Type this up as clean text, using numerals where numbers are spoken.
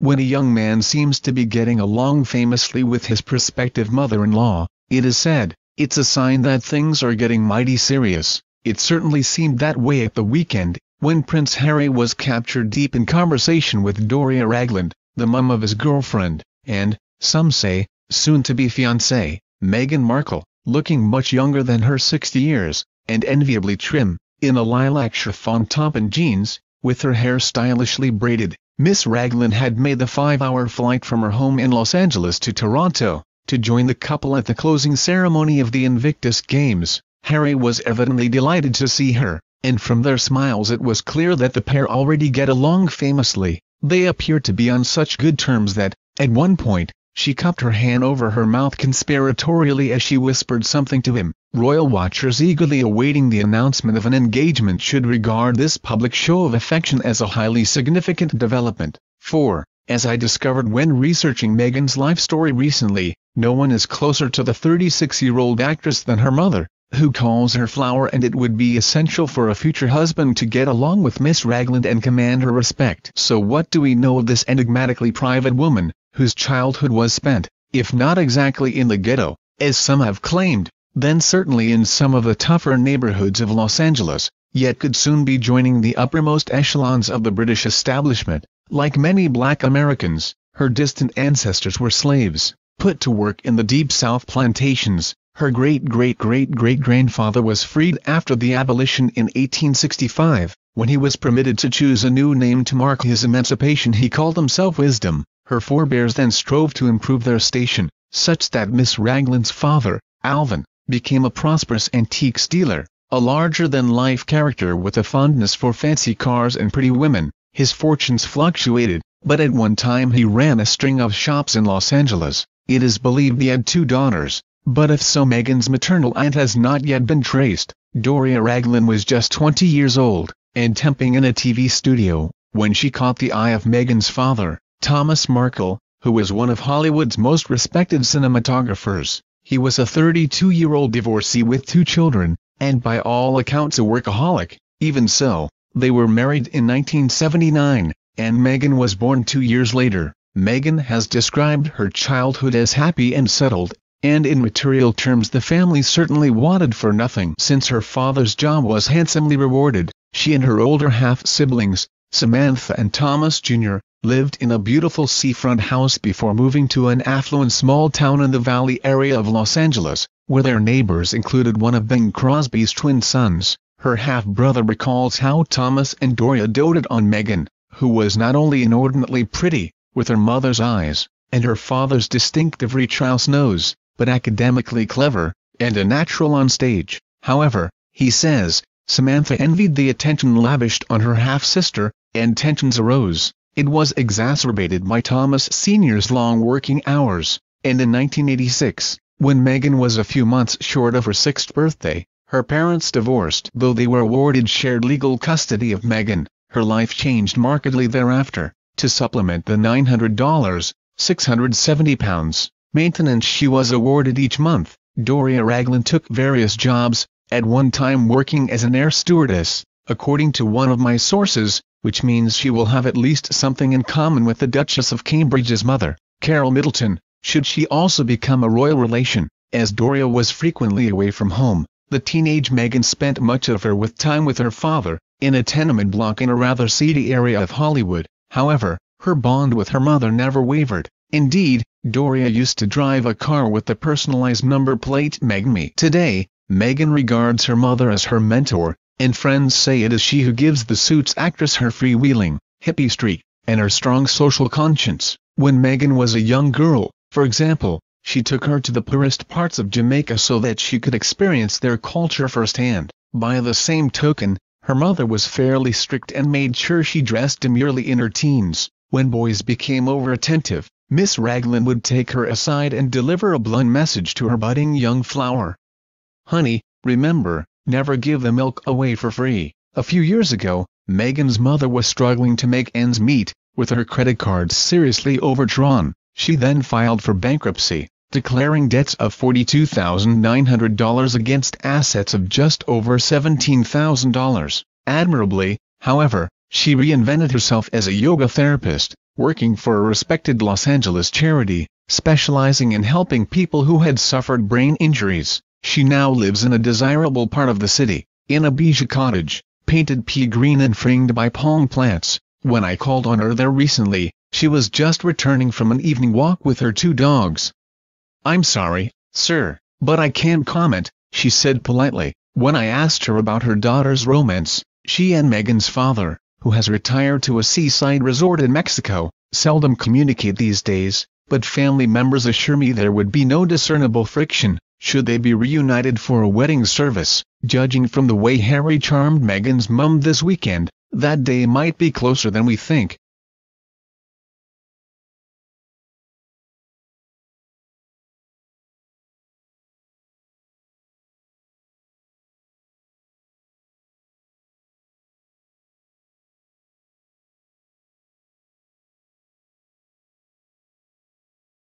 When a young man seems to be getting along famously with his prospective mother-in-law, it is said, it's a sign that things are getting mighty serious. It certainly seemed that way at the weekend, when Prince Harry was captured deep in conversation with Doria Ragland, the mum of his girlfriend, and, some say, soon-to-be fiancée, Meghan Markle, looking much younger than her 60 years, and enviably trim, in a lilac chiffon top and jeans, with her hair stylishly braided. Miss Ragland had made the 5-hour flight from her home in Los Angeles to Toronto, to join the couple at the closing ceremony of the Invictus Games. Harry was evidently delighted to see her, and from their smiles it was clear that the pair already get along famously. They appeared to be on such good terms that, at one point, she cupped her hand over her mouth conspiratorially as she whispered something to him. Royal watchers eagerly awaiting the announcement of an engagement should regard this public show of affection as a highly significant development. 4. As I discovered when researching Meghan's life story recently, no one is closer to the 36-year-old actress than her mother, who calls her Flower, and it would be essential for a future husband to get along with Miss Ragland and command her respect. So what do we know of this enigmatically private woman, whose childhood was spent, if not exactly in the ghetto, as some have claimed, then certainly in some of the tougher neighborhoods of Los Angeles, yet could soon be joining the uppermost echelons of the British establishment? Like many black Americans, her distant ancestors were slaves, put to work in the Deep South plantations. Her great-great-great-great-grandfather was freed after the abolition in 1865. When he was permitted to choose a new name to mark his emancipation, he called himself Wisdom. Her forebears then strove to improve their station, such that Miss Ragland's father, Alvin, became a prosperous antiques dealer, a larger-than-life character with a fondness for fancy cars and pretty women. His fortunes fluctuated, but at one time he ran a string of shops in Los Angeles. It is believed he had 2 daughters, but if so, Meghan's maternal aunt has not yet been traced. Doria Ragland was just 20 years old, and temping in a TV studio, when she caught the eye of Meghan's father, Thomas Markle, who was one of Hollywood's most respected cinematographers. He was a 32-year-old divorcee with 2 children, and by all accounts a workaholic. Even so, they were married in 1979, and Meghan was born 2 years later. Meghan has described her childhood as happy and settled, and in material terms the family certainly wanted for nothing. Since her father's job was handsomely rewarded, she and her older half-siblings, Samantha and Thomas Jr., lived in a beautiful seafront house before moving to an affluent small town in the Valley area of Los Angeles, where their neighbors included one of Bing Crosby's twin sons. Her half-brother recalls how Thomas and Doria doted on Meghan, who was not only inordinately pretty, with her mother's eyes, and her father's distinctive Richelieu nose, but academically clever, and a natural on stage. However, he says, Samantha envied the attention lavished on her half-sister, and tensions arose. It was exacerbated by Thomas Sr.'s long working hours, and in 1986, when Meghan was a few months short of her 6th birthday, her parents divorced. Though they were awarded shared legal custody of Meghan, her life changed markedly thereafter. To supplement the $900, £670, maintenance she was awarded each month, Doria Ragland took various jobs, at one time working as an air stewardess, according to one of my sources, which means she will have at least something in common with the Duchess of Cambridge's mother, Carol Middleton, should she also become a royal relation. As Doria was frequently away from home, the teenage Meghan spent much of her time with her father, in a tenement block in a rather seedy area of Hollywood. However, her bond with her mother never wavered. Indeed, Doria used to drive a car with the personalized number plate Megme. Today, Meghan regards her mother as her mentor, and friends say it is she who gives the Suits actress her freewheeling, hippie streak, and her strong social conscience. When Meghan was a young girl, for example, she took her to the poorest parts of Jamaica so that she could experience their culture firsthand. By the same token, her mother was fairly strict and made sure she dressed demurely in her teens. When boys became over-attentive, Miss Ragland would take her aside and deliver a blunt message to her budding young flower. "Honey, remember, never give the milk away for free." A few years ago, Meghan's mother was struggling to make ends meet, with her credit cards seriously overdrawn. She then filed for bankruptcy, declaring debts of $42,900 against assets of just over $17,000. Admirably, however, she reinvented herself as a yoga therapist, working for a respected Los Angeles charity, specializing in helping people who had suffered brain injuries. She now lives in a desirable part of the city, in a beige cottage, painted pea green and fringed by palm plants. When I called on her there recently, she was just returning from an evening walk with her 2 dogs. "I'm sorry, sir, but I can't comment," she said politely. When I asked her about her daughter's romance, she and Megan's father, who has retired to a seaside resort in Mexico, seldom communicate these days, but family members assure me there would be no discernible friction, should they be reunited for a wedding service. Judging from the way Harry charmed Megan's mum this weekend, that day might be closer than we think.